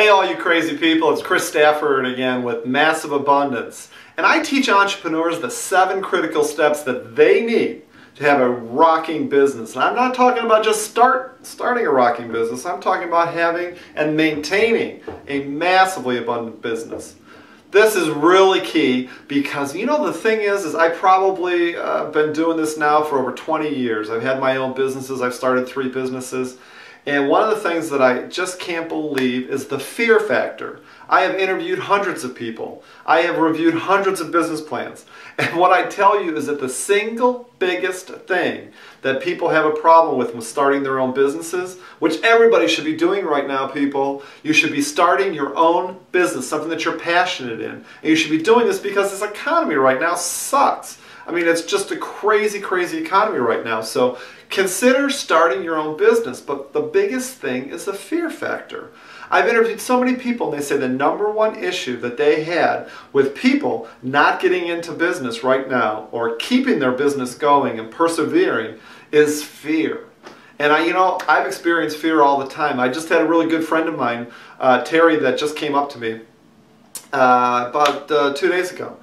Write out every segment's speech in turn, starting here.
Hey all you crazy people, it's Chris Stafford again with Massive Abundance. And I teach entrepreneurs the 7 critical steps that they need to have a rocking business. And I'm not talking about just starting a rocking business. I'm talking about having and maintaining a massively abundant business. This is really key because, you know, the thing is I probably been doing this now for over 20 years. I've had my own businesses. I've started 3 businesses. And one of the things that I just can't believe is the fear factor. I have interviewed hundreds of people. I have reviewed hundreds of business plans. And what I tell you is that the single biggest thing that people have a problem with starting their own businesses, which everybody should be doing right now, people, you should be starting your own business, something that you're passionate in. And you should be doing this because this economy right now sucks. I mean, it's just a crazy, crazy economy right now. So consider starting your own business. But the biggest thing is the fear factor. I've interviewed so many people and they say the #1 issue that they had with people not getting into business right now or keeping their business going and persevering is fear. And I've experienced fear all the time. I just had a really good friend of mine, Terry, that just came up to me about 2 days ago.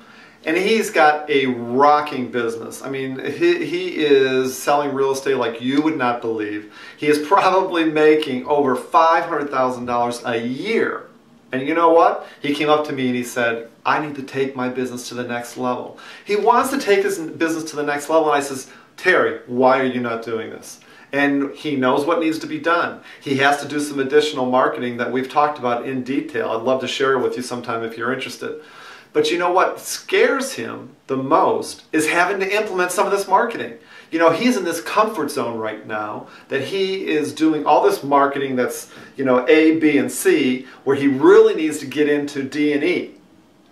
And he's got a rocking business. I mean, he is selling real estate like you would not believe. He is probably making over $500,000 a year. And you know what? He came up to me and he said, I need to take my business to the next level. He wants to take his business to the next level. And I says, Terry, why are you not doing this? And he knows what needs to be done. He has to do some additional marketing that we've talked about in detail. I'd love to share it with you sometime if you're interested. But you know what scares him the most is having to implement some of this marketing. You know, he's in this comfort zone right now that he is doing all this marketing that's, A, B, and C, where he really needs to get into D and E.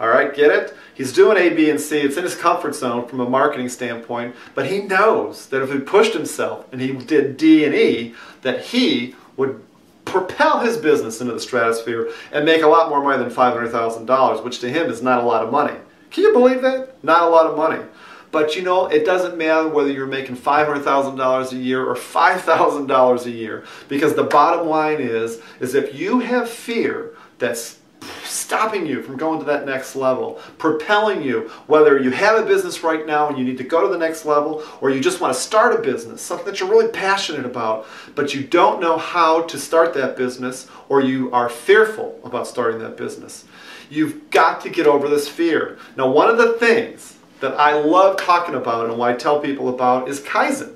All right, get it? He's doing A, B, and C. It's in his comfort zone from a marketing standpoint, but he knows that if he pushed himself and he did D and E, that he would propel his business into the stratosphere and make a lot more money than $500,000, which to him is not a lot of money. Can you believe that? Not a lot of money. But you know, it doesn't matter whether you're making $500,000 a year or $5,000 a year, because the bottom line is if you have fear that's stopping you from going to that next level, propelling you, whether you have a business right now and you need to go to the next level, or you just want to start a business, something that you're really passionate about, but you don't know how to start that business, or you are fearful about starting that business. You've got to get over this fear. Now, one of the things that I love talking about and what I tell people about is Kaisen.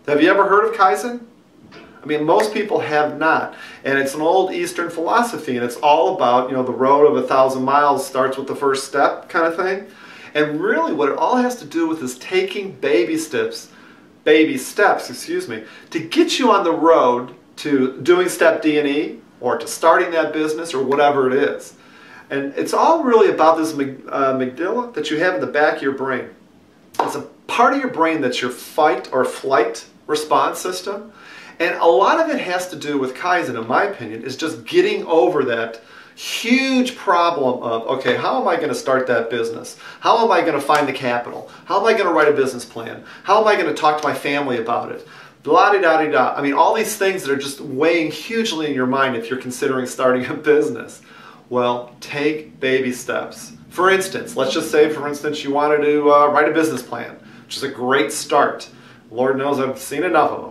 Have you ever heard of Kaisen? I mean, most people have not. And it's an old Eastern philosophy, and it's all about, the road of 1,000 miles starts with the first step kind of thing. And really what it all has to do with is taking baby steps, to get you on the road to doing step D and E, or to starting that business, or whatever it is. And it's all really about this amygdala that you have in the back of your brain. It's a part of your brain that's your fight or flight response system. And a lot of it has to do with Kaisen, in my opinion, is just getting over that huge problem of, okay, how am I going to start that business? How am I going to find the capital? How am I going to write a business plan? How am I going to talk to my family about it? Blah-de-da-de-da. I mean, all these things that are just weighing hugely in your mind if you're considering starting a business. Well, take baby steps. For instance, let's just say, you wanted to write a business plan, which is a great start. Lord knows I've seen enough of them.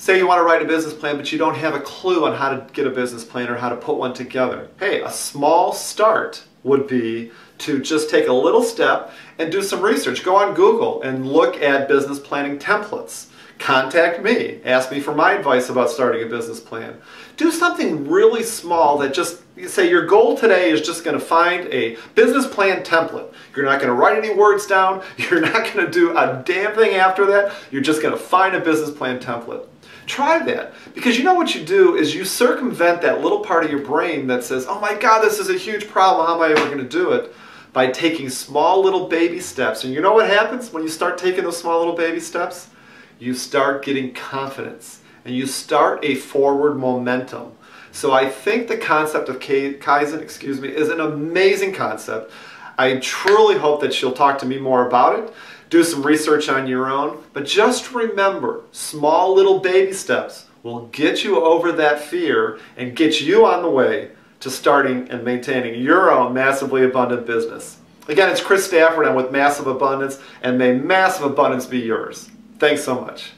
Say you want to write a business plan, but you don't have a clue on how to get a business plan or how to put one together. Hey, a small start would be to just take a little step and do some research. Go on Google and look at business planning templates. Contact me. Ask me for my advice about starting a business plan. Do something really small that just, say your goal today is just going to find a business plan template. You're not going to write any words down. You're not going to do a damn thing after that. You're just going to find a business plan template. Try that, because you know what you do is you circumvent that little part of your brain that says, oh my God, this is a huge problem, how am I ever going to do it? By taking small little baby steps. And you know what happens when you start taking those small little baby steps? You start getting confidence and you start a forward momentum. So I think the concept of Kaisen, is an amazing concept. I truly hope that you'll talk to me more about it. Do some research on your own, but just remember, small little baby steps will get you over that fear and get you on the way to starting and maintaining your own massively abundant business. Again, it's Chris Stafford. I'm with Massive Abundance, and may massive abundance be yours. Thanks so much.